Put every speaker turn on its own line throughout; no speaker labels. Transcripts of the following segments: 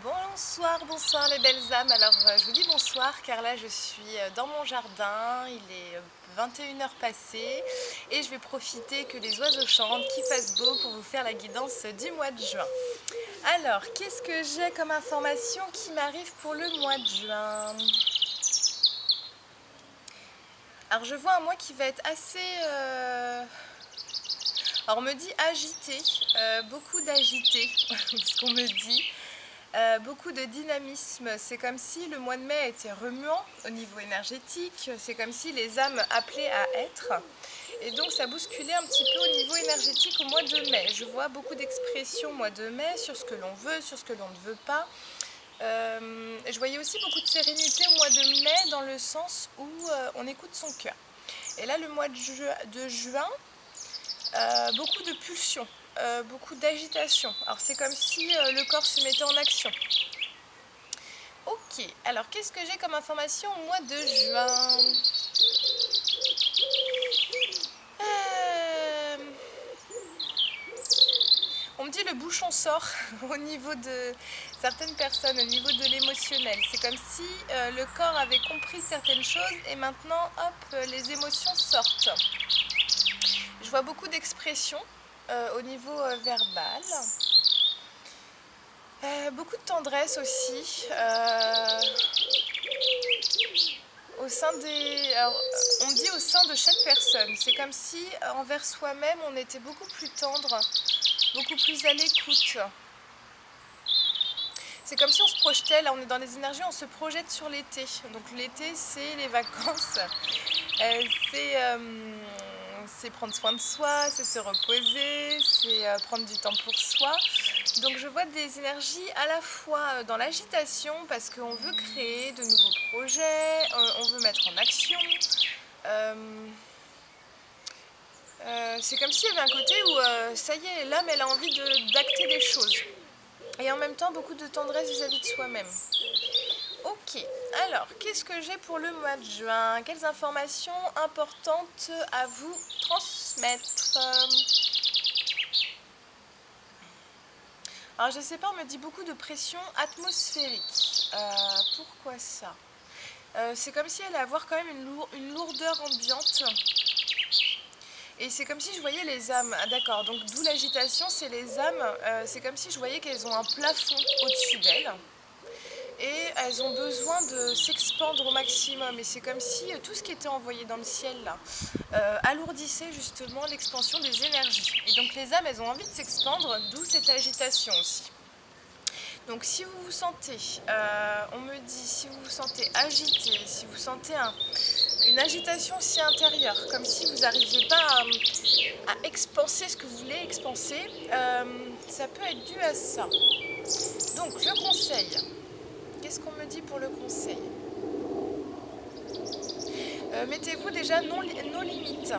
Bonsoir les belles âmes. Alors je vous dis bonsoir car là je suis dans mon jardin, il est 21 heures passées et je vais profiter que les oiseaux chantent, qu'il fasse beau pour vous faire la guidance du mois de juin. Alors qu'est-ce que j'ai comme information qui m'arrive pour le mois de juin? Alors je vois un mois qui va être assez... Alors on me dit agité, beaucoup d'agité, ce qu'on me dit. Beaucoup de dynamisme, c'est comme si le mois de mai était remuant au niveau énergétique, c'est comme si les âmes appelaient à être. Et donc ça bousculait un petit peu au niveau énergétique au mois de mai. Je vois beaucoup d'expressions au mois de mai sur ce que l'on veut, sur ce que l'on ne veut pas. Je voyais aussi beaucoup de sérénité au mois de mai dans le sens où on écoute son cœur. Et là le mois de juin, beaucoup de pulsions, beaucoup d'agitation. Alors c'est comme si le corps se mettait en action. Ok, alors qu'est-ce que j'ai comme information au mois de juin? Euh, On me dit le bouchon sort au niveau de certaines personnes, au niveau de l'émotionnel. C'est comme si le corps avait compris certaines choses et maintenant, hop, les émotions sortent. Je vois beaucoup d'expressions au niveau verbal. Beaucoup de tendresse aussi. Au sein des... Alors, on me dit au sein de chaque personne. C'est comme si envers soi-même, on était beaucoup plus tendre, beaucoup plus à l'écoute. C'est comme si on se projetait, là on est dans les énergies, on se projette sur l'été. Donc l'été, c'est les vacances, euh, c'est prendre soin de soi, c'est se reposer, c'est prendre du temps pour soi. Donc je vois des énergies à la fois dans l'agitation parce qu'on veut créer de nouveaux projets, on veut mettre en action. C'est comme s'il y avait un côté où ça y est, l'âme elle a envie d'acter des choses. Et en même temps beaucoup de tendresse vis-à-vis de soi-même. Ok, alors qu'est-ce que j'ai pour le mois de juin? Quelles informations importantes à vous transmettre? Alors je sais pas, on me dit beaucoup de pression atmosphérique. Pourquoi ça? C'est comme si elle allait avoir quand même une lourdeur ambiante. Et c'est comme si je voyais les âmes. Ah, d'accord, donc d'où l'agitation, c'est les âmes. C'est comme si je voyais qu'elles ont un plafond au-dessus d'elles. Et elles ont besoin de s'expandre au maximum. Et c'est comme si tout ce qui était envoyé dans le ciel là alourdissait justement l'expansion des énergies. Et donc les âmes, elles ont envie de s'expandre, d'où cette agitation aussi. Donc si vous vous sentez, on me dit, si vous vous sentez agité, si vous sentez une agitation aussi intérieure, comme si vous n'arriviez pas à expanser ce que vous voulez expanser, ça peut être dû à ça. Donc le conseil, qu'est-ce qu'on me dit pour le conseil? Mettez-vous déjà nos limites.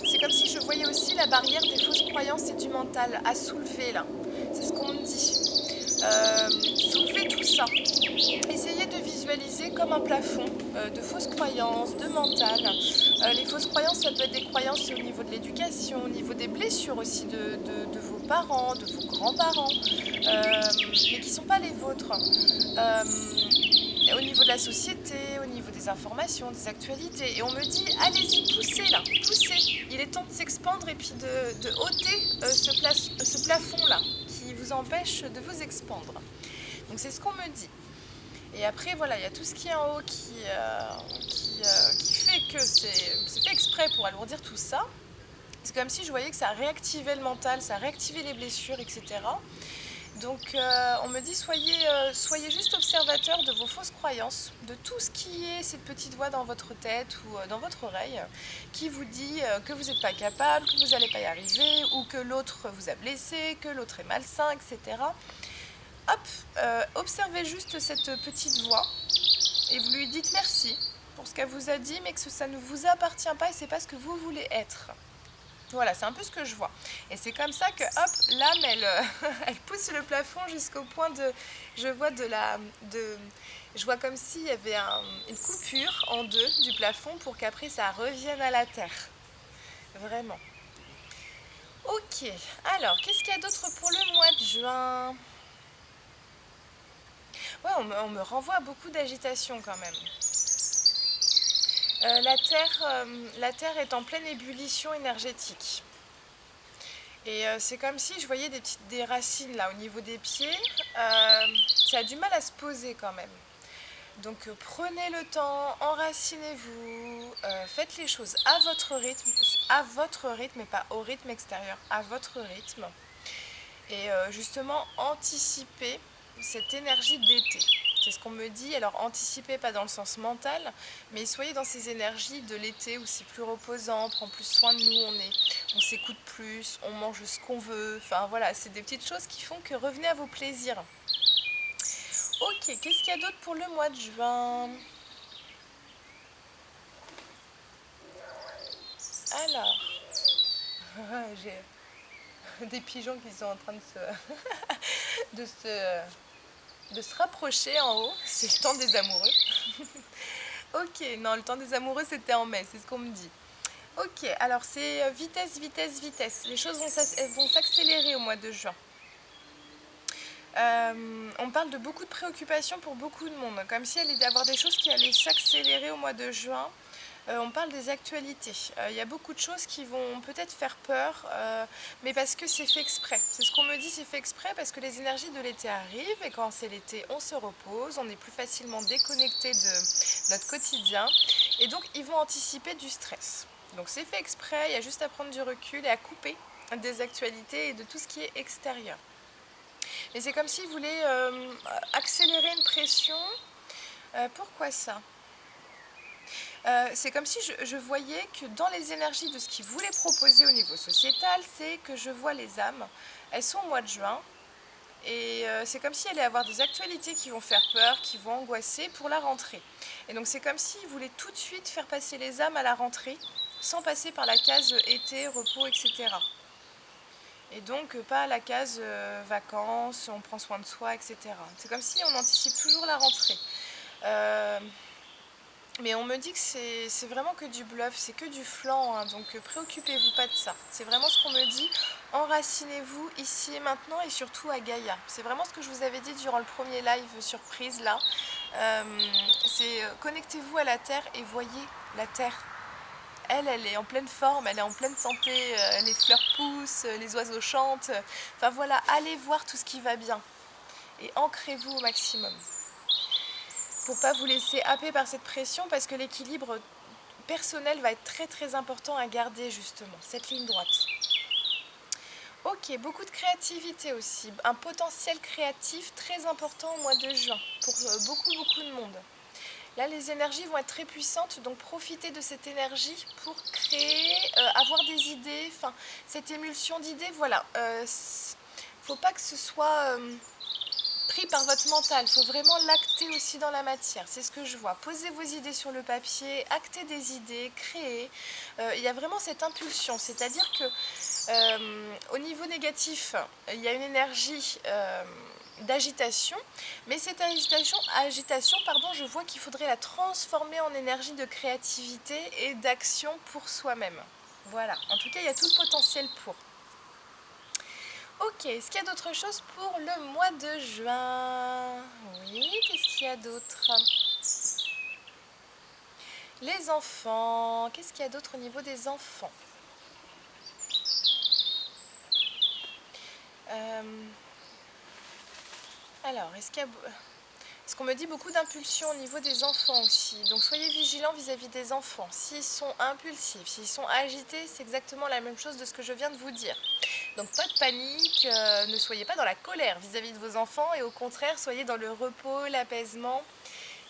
C'est comme si je voyais aussi la barrière des fausses croyances et du mental à soulever là. C'est ce qu'on me dit. Soulevez tout ça. Essayez de visualiser comme un plafond de fausses croyances, de mental. Les fausses croyances, ça peut être des croyances au niveau de l'éducation, au niveau des blessures aussi de vos parents, de vos grands-parents, mais qui ne sont pas les vôtres. Au niveau de la société, au niveau des informations, des actualités. Et on me dit, allez-y, poussez là, poussez. Il est temps de s'expandre et puis de ôter ce plafond-là qui vous empêche de vous expandre. Donc c'est ce qu'on me dit. Et après, voilà, il y a tout ce qui est en haut qui fait que c'est fait exprès pour alourdir tout ça. C'est comme si je voyais que ça réactivait le mental, ça réactivait les blessures, etc. Donc on me dit soyez juste observateur de vos fausses croyances, de tout ce qui est cette petite voix dans votre tête ou dans votre oreille qui vous dit que vous n'êtes pas capable, que vous n'allez pas y arriver ou que l'autre vous a blessé, que l'autre est malsain, etc. Hop, observez juste cette petite voix et vous lui dites merci pour ce qu'elle vous a dit, mais que ça ne vous appartient pas et c'est pas ce que vous voulez être. Voilà, c'est un peu ce que je vois. Et c'est comme ça que, hop, l'âme, elle pousse le plafond jusqu'au point de... Je vois je vois comme s'il y avait une coupure en deux du plafond pour qu'après ça revienne à la terre. Vraiment. Ok, alors, qu'est-ce qu'il y a d'autre pour le mois de juin? Ouais, on me renvoie à beaucoup d'agitation quand même. La Terre est en pleine ébullition énergétique. Et c'est comme si je voyais des racines là au niveau des pieds. Ça a du mal à se poser quand même. Donc prenez le temps, enracinez-vous, faites les choses à votre rythme et pas au rythme extérieur, à votre rythme. Et justement, anticipez cette énergie d'été. C'est ce qu'on me dit. Alors anticipez pas dans le sens mental, mais soyez dans ces énergies de l'été où c'est plus reposant, on prend plus soin de nous, on s'écoute plus, on mange ce qu'on veut. Enfin voilà, c'est des petites choses qui font que revenez à vos plaisirs. Ok, qu'est-ce qu'il y a d'autre pour le mois de juin? Alors, j'ai des pigeons qui sont en train de se, de se rapprocher en haut. C'est le temps des amoureux. Ok, non, le temps des amoureux c'était en mai, c'est ce qu'on me dit. Ok, alors c'est vitesse, vitesse, vitesse. Les choses vont s'accélérer au mois de juin. On parle de beaucoup de préoccupations pour beaucoup de monde, comme si elle allait y avoir des choses qui allaient s'accélérer au mois de juin. On parle des actualités. Il y a beaucoup de choses qui vont peut-être faire peur, mais parce que c'est fait exprès. C'est ce qu'on me dit, c'est fait exprès parce que les énergies de l'été arrivent et quand c'est l'été, on se repose, on est plus facilement déconnecté de notre quotidien et donc ils vont anticiper du stress. Donc c'est fait exprès, il y a juste à prendre du recul et à couper des actualités et de tout ce qui est extérieur. Et c'est comme s'ils voulaient accélérer une pression. Pourquoi ça? C'est comme si je voyais que dans les énergies de ce qu'ils voulaient proposer au niveau sociétal, c'est que je vois les âmes. Elles sont au mois de juin. Et c'est comme si elle allait avoir des actualités qui vont faire peur, qui vont angoisser pour la rentrée. Et donc c'est comme s'ils voulaient tout de suite faire passer les âmes à la rentrée, sans passer par la case été, repos, etc. Et donc pas la case vacances, on prend soin de soi, etc. C'est comme si on anticipe toujours la rentrée. Euh, mais on me dit que c'est vraiment que du bluff, c'est que du flan, hein, donc préoccupez-vous pas de ça. C'est vraiment ce qu'on me dit. Enracinez-vous ici et maintenant et surtout à Gaïa. C'est vraiment ce que je vous avais dit durant le premier live surprise là. C'est connectez-vous à la Terre et voyez la Terre. Elle est en pleine forme, elle est en pleine santé, les fleurs poussent, les oiseaux chantent. Enfin voilà, allez voir tout ce qui va bien et ancrez-vous au maximum pour pas vous laisser happer par cette pression parce que l'équilibre personnel va être très très important à garder justement, cette ligne droite. Ok, beaucoup de créativité aussi, un potentiel créatif très important au mois de juin pour beaucoup de monde. Là, les énergies vont être très puissantes, donc profitez de cette énergie pour créer, avoir des idées, enfin, cette émulsion d'idées, voilà. Faut pas que ce soit pris par votre mental, il faut vraiment l'acter aussi dans la matière, c'est ce que je vois. Posez vos idées sur le papier, actez des idées, créez. Il y a vraiment cette impulsion, c'est-à-dire que au niveau négatif, il y a une énergie d'agitation, mais cette agitation pardon, je vois qu'il faudrait la transformer en énergie de créativité et d'action pour soi-même. Voilà, en tout cas, il y a tout le potentiel pour. Ok, est-ce qu'il y a d'autres choses pour le mois de juin? Oui, qu'est-ce qu'il y a d'autre? Les enfants, qu'est-ce qu'il y a d'autre au niveau des enfants? Alors, est-ce qu'on me dit beaucoup d'impulsion au niveau des enfants aussi? Donc soyez vigilants vis-à-vis des enfants. S'ils sont impulsifs, s'ils sont agités, c'est exactement la même chose de ce que je viens de vous dire. Donc pas de panique, ne soyez pas dans la colère vis-à-vis de vos enfants et au contraire, soyez dans le repos, l'apaisement.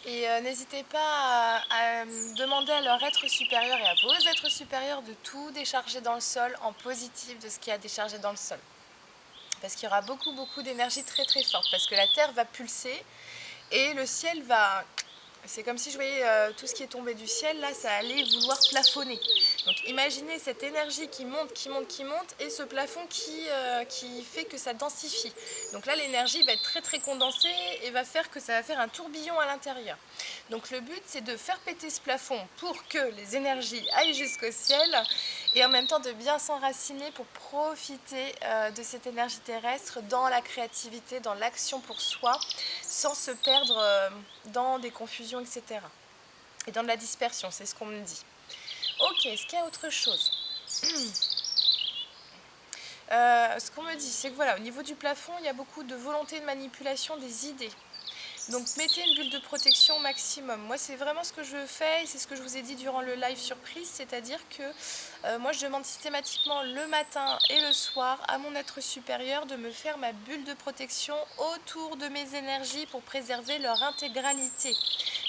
Et n'hésitez pas à demander à leur être supérieur et à vos êtres supérieurs de tout décharger dans le sol en positif de ce qui a déchargé dans le sol. Parce qu'il y aura beaucoup d'énergie très très forte. Parce que la terre va pulser et le ciel va... C'est comme si je voyais tout ce qui est tombé du ciel, là, ça allait vouloir plafonner. Donc imaginez cette énergie qui monte, qui monte, qui monte, et ce plafond qui fait que ça densifie. Donc là, l'énergie va être très très condensée et va faire que ça va faire un tourbillon à l'intérieur. Donc le but, c'est de faire péter ce plafond pour que les énergies aillent jusqu'au ciel, et en même temps de bien s'enraciner pour profiter de cette énergie terrestre dans la créativité, dans l'action pour soi, sans se perdre dans des confusions, etc. Et dans de la dispersion, c'est ce qu'on me dit. Ok, est-ce qu'il y a autre chose? Ce qu'on me dit, c'est que voilà, au niveau du plafond, il y a beaucoup de volonté de manipulation des idées. Donc mettez une bulle de protection au maximum. Moi, c'est vraiment ce que je fais et c'est ce que je vous ai dit durant le live surprise, c'est-à-dire que moi, je demande systématiquement le matin et le soir à mon être supérieur de me faire ma bulle de protection autour de mes énergies pour préserver leur intégralité.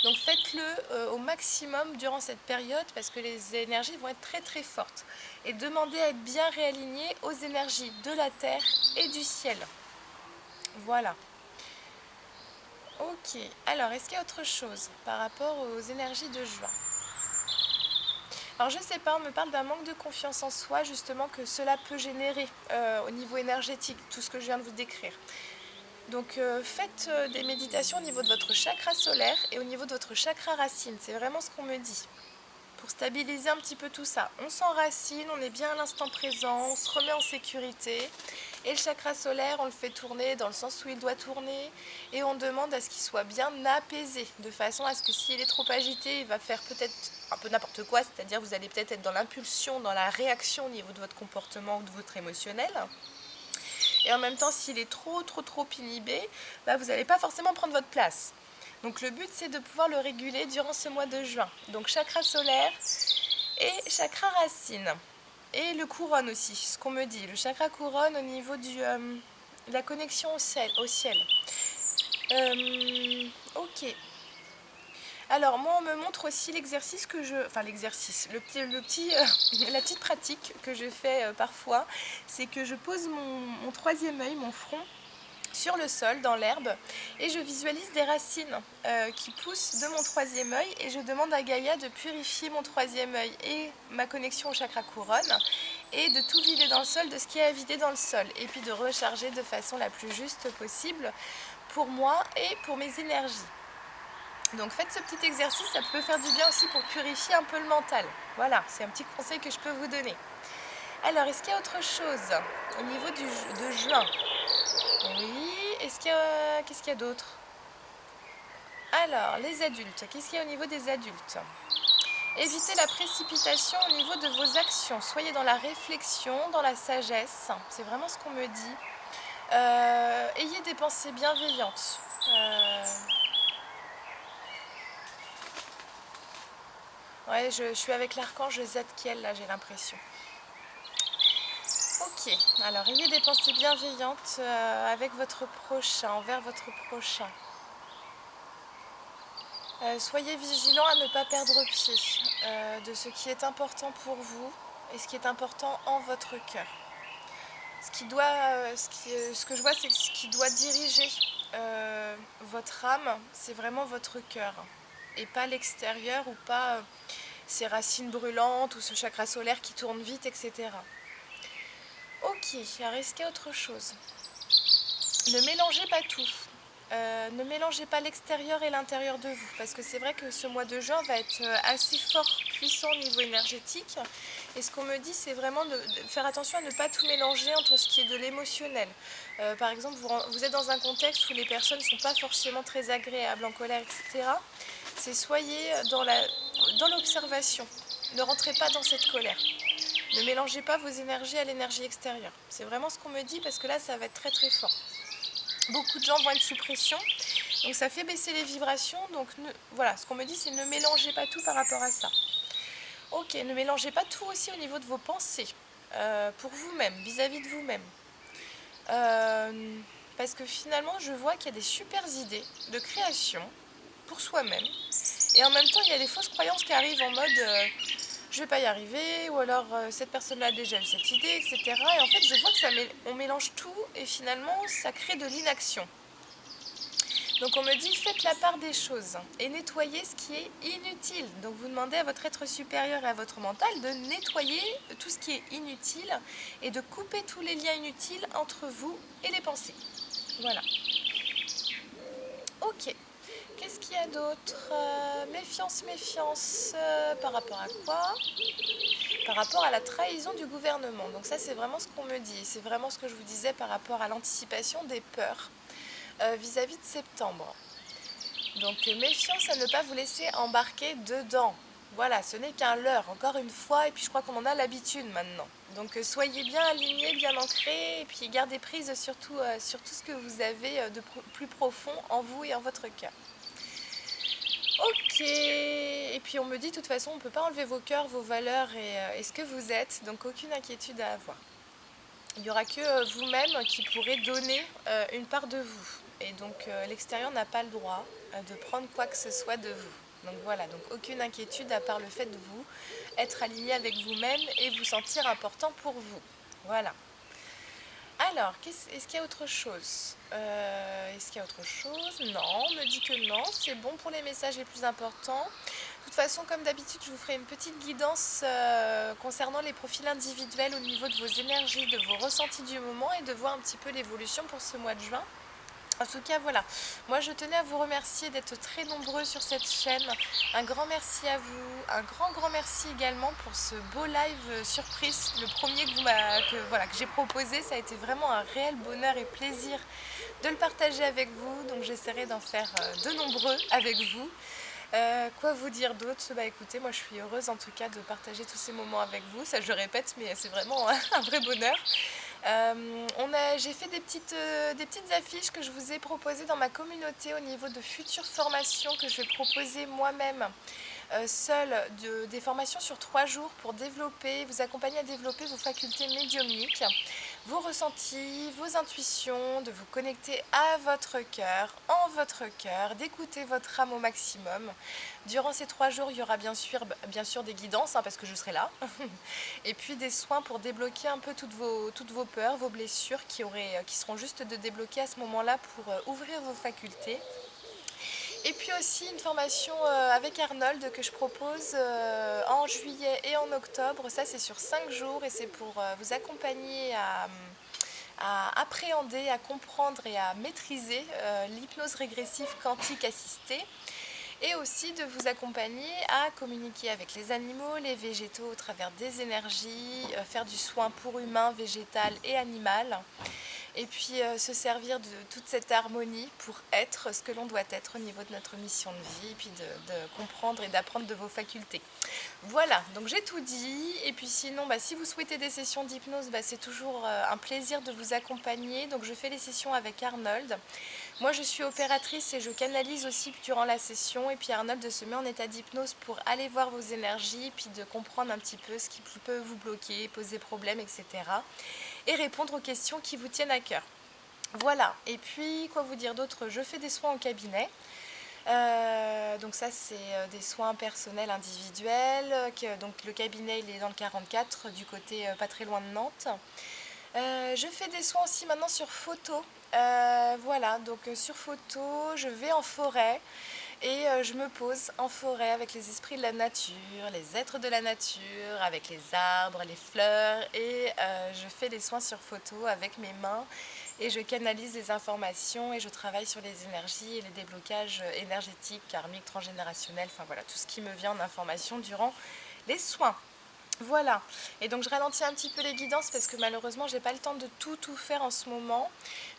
Donc faites-le au maximum durant cette période parce que les énergies vont être très très fortes. Et demandez à être bien réaligné aux énergies de la terre et du ciel. Voilà. Ok, alors est-ce qu'il y a autre chose par rapport aux énergies de juin? Alors je sais pas, on me parle d'un manque de confiance en soi justement que cela peut générer au niveau énergétique, tout ce que je viens de vous décrire. Donc faites des méditations au niveau de votre chakra solaire et au niveau de votre chakra racine, c'est vraiment ce qu'on me dit. Pour stabiliser un petit peu tout ça. On s'enracine, on est bien à l'instant présent, on se remet en sécurité. Et le chakra solaire, on le fait tourner dans le sens où il doit tourner. Et on demande à ce qu'il soit bien apaisé, de façon à ce que s'il est trop agité, il va faire peut-être un peu n'importe quoi. C'est-à-dire vous allez peut-être être dans l'impulsion, dans la réaction au niveau de votre comportement ou de votre émotionnel. Et en même temps, s'il est trop inhibé, bah, vous n'allez pas forcément prendre votre place. Donc le but, c'est de pouvoir le réguler durant ce mois de juin. Donc chakra solaire et chakra racine. Et le couronne aussi, ce qu'on me dit. Le chakra couronne au niveau de la connexion au ciel. Ok. Alors moi, on me montre aussi l'exercice que je... Enfin l'exercice, la petite pratique que je fais parfois, c'est que je pose mon troisième œil, mon front, sur le sol, dans l'herbe, et je visualise des racines qui poussent de mon troisième œil et je demande à Gaïa de purifier mon troisième œil et ma connexion au chakra couronne et de tout vider dans le sol, de ce qui est à vider dans le sol, et puis de recharger de façon la plus juste possible pour moi et pour mes énergies. Donc faites ce petit exercice, ça peut faire du bien aussi pour purifier un peu le mental. Voilà, c'est un petit conseil que je peux vous donner. Alors, est-ce qu'il y a autre chose au niveau de juin? Oui, qu'est-ce qu'il y a d'autre? Alors, les adultes, qu'est-ce qu'il y a au niveau des adultes? Évitez la précipitation au niveau de vos actions. Soyez dans la réflexion, dans la sagesse. C'est vraiment ce qu'on me dit. Ayez des pensées bienveillantes. Ouais, je suis avec l'archange Zadkiel, là, j'ai l'impression. Ok, alors ayez des pensées bienveillantes avec votre prochain, envers votre prochain. Soyez vigilants à ne pas perdre pied de ce qui est important pour vous et ce qui est important en votre cœur. Ce que je vois, c'est que ce qui doit diriger votre âme, c'est vraiment votre cœur et pas l'extérieur ou pas ces racines brûlantes ou ce chakra solaire qui tourne vite, etc. Ok, alors est-ce qu'il y a autre chose? Ne mélangez pas tout. Ne mélangez pas l'extérieur et l'intérieur de vous, parce que c'est vrai que ce mois de juin va être assez fort, puissant au niveau énergétique. Et ce qu'on me dit, c'est vraiment de faire attention à ne pas tout mélanger entre ce qui est de l'émotionnel. Par exemple, vous êtes dans un contexte où les personnes ne sont pas forcément très agréables, en colère, etc. C'est soyez dans l'observation. Ne rentrez pas dans cette colère. Ne mélangez pas vos énergies à l'énergie extérieure. C'est vraiment ce qu'on me dit, parce que là, ça va être très très fort. Beaucoup de gens vont être sous pression, donc ça fait baisser les vibrations. Donc voilà, ce qu'on me dit, c'est ne mélangez pas tout par rapport à ça. Ok, ne mélangez pas tout aussi au niveau de vos pensées, pour vous-même, vis-à-vis de vous-même. Parce que finalement, je vois qu'il y a des super idées de création pour soi-même. Et en même temps, il y a des fausses croyances qui arrivent en mode je vais pas y arriver, ou alors cette personne-là a déjà eu cette idée, etc. Et en fait, je vois que on mélange tout et finalement, ça crée de l'inaction. Donc on me dit faites la part des choses et nettoyez ce qui est inutile. Donc vous demandez à votre être supérieur et à votre mental de nettoyer tout ce qui est inutile et de couper tous les liens inutiles entre vous et les pensées. Voilà. Ok. Qu'est-ce qu'il y a d'autre? Méfiance, par rapport à quoi? Par rapport à la trahison du gouvernement. Donc ça, c'est vraiment ce qu'on me dit. C'est vraiment ce que je vous disais par rapport à l'anticipation des peurs. vis-à-vis de septembre. Donc méfiance à ne pas vous laisser embarquer dedans. Voilà, ce n'est qu'un leurre, encore une fois, et puis je crois qu'on en a l'habitude maintenant. Donc soyez bien alignés, bien ancrés, et puis gardez prise surtout sur tout ce que vous avez de plus profond en vous et en votre cœur. Ok, et puis on me dit de toute façon on ne peut pas enlever vos cœurs, vos valeurs et ce que vous êtes, donc aucune inquiétude à avoir. Il n'y aura que vous-même qui pourrez donner une part de vous. Et donc l'extérieur n'a pas le droit de prendre quoi que ce soit de vous. Donc voilà, donc aucune inquiétude à part le fait de vous être aligné avec vous-même et vous sentir important pour vous. Voilà. Alors, est-ce qu'il y a autre chose Est-ce qu'il y a autre chose? Non, on me dit que non, c'est bon pour les messages les plus importants. De toute façon, comme d'habitude, je vous ferai une petite guidance concernant les profils individuels au niveau de vos énergies, de vos ressentis du moment et de voir un petit peu l'évolution pour ce mois de juin. En tout cas, voilà. Moi, je tenais à vous remercier d'être très nombreux sur cette chaîne. Un grand merci à vous. Un grand merci également pour ce beau live surprise. Le premier que j'ai proposé. Ça a été vraiment un réel bonheur et plaisir de le partager avec vous. Donc, j'essaierai d'en faire de nombreux avec vous. Quoi vous dire d'autre? Bah écoutez, moi je suis heureuse en tout cas de partager tous ces moments avec vous. Ça je le répète, mais c'est vraiment un vrai bonheur. J'ai fait des petites affiches que je vous ai proposées dans ma communauté au niveau de futures formations que je vais proposer moi-même seule, des formations sur 3 jours pour vous accompagner à développer vos facultés médiumniques, vos ressentis, vos intuitions, de vous connecter à votre cœur, en votre cœur, d'écouter votre âme au maximum. Durant ces 3 jours, il y aura bien sûr des guidances, hein, parce que je serai là, et puis des soins pour débloquer un peu toutes vos peurs, vos blessures qui seront juste de débloquer à ce moment-là pour ouvrir vos facultés. Et puis aussi une formation avec Arnold que je propose en juillet et en octobre. Ça, c'est sur 5 jours et c'est pour vous accompagner à appréhender, à comprendre et à maîtriser l'hypnose régressive quantique assistée. Et aussi de vous accompagner à communiquer avec les animaux, les végétaux au travers des énergies, faire du soin pour humain, végétal et animal. Et puis se servir de toute cette harmonie pour être ce que l'on doit être au niveau de notre mission de vie, et puis de comprendre et d'apprendre de vos facultés. Voilà, donc j'ai tout dit. Et puis sinon, si vous souhaitez des sessions d'hypnose, c'est toujours un plaisir de vous accompagner. Donc je fais les sessions avec Arnold. Moi, je suis opératrice et je canalise aussi durant la session. Et puis Arnold se met en état d'hypnose pour aller voir vos énergies, puis de comprendre un petit peu ce qui peut vous bloquer, poser problème, etc. Et répondre aux questions qui vous tiennent à cœur. Voilà, et puis quoi vous dire d'autre? Je fais des soins au cabinet. Donc ça c'est des soins personnels individuels. Donc le cabinet il est dans le 44 du côté pas très loin de Nantes. Je fais des soins aussi maintenant sur photo. Voilà, donc sur photo, je vais en forêt et je me pose en forêt avec les esprits de la nature, les êtres de la nature, avec les arbres, les fleurs et je fais des soins sur photo avec mes mains et je canalise les informations et je travaille sur les énergies et les déblocages énergétiques, karmiques, transgénérationnels, enfin voilà, tout ce qui me vient en information durant les soins. Voilà, et donc je ralentis un petit peu les guidances parce que malheureusement j'ai pas le temps de tout faire en ce moment.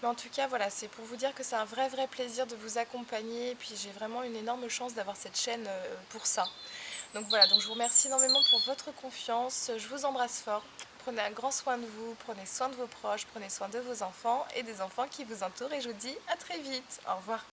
Mais en tout cas voilà, c'est pour vous dire que c'est un vrai plaisir de vous accompagner. Et puis j'ai vraiment une énorme chance d'avoir cette chaîne pour ça. Donc voilà, donc je vous remercie énormément pour votre confiance. Je vous embrasse fort. Prenez un grand soin de vous, prenez soin de vos proches, prenez soin de vos enfants et des enfants qui vous entourent. Et je vous dis à très vite. Au revoir.